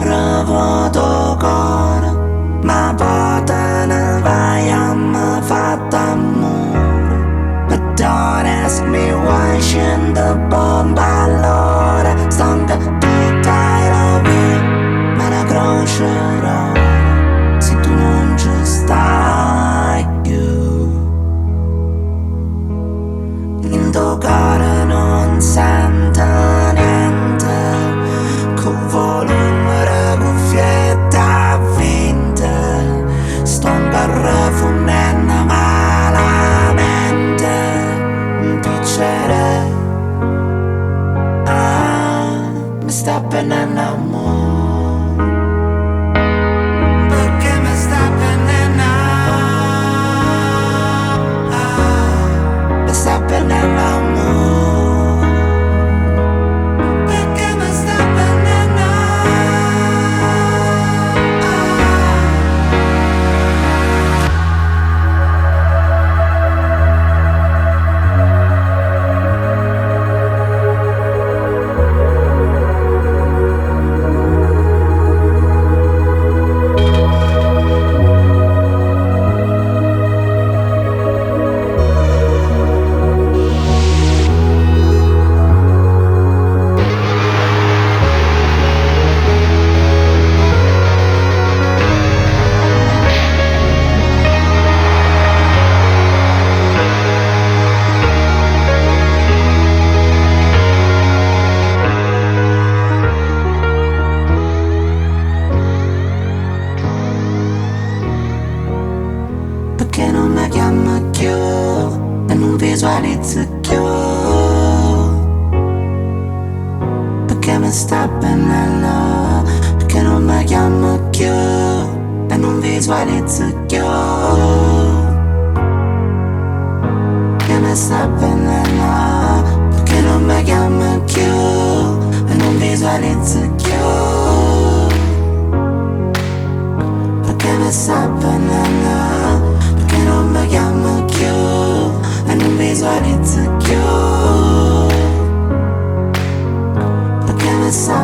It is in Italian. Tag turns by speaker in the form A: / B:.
A: revuto cor, ma poi te ne vai a me fatta amore. But don't ask me why scende bomba allora. Stanca tutta la via, ma la croscerò se tu non ci stai più. Il tuo cuore non sente niente, con volume cuffietta vinte, sto imparafondendo malamente un piacere. Mi sta appennendo amore, perché mi sta appennendo, mi sta appennendo amore, perché mi sta appennendo. Perché non mi chiama più e non visualizzo più, perché mi sta appennendo, perché non mi chiama più e non visualizzo più, perché mi sta appennendo, perché non mi chiama più e non visualizzo più, perché mi sta appennendo, perché non mi chiama più e non visualizzo più, perché mi sta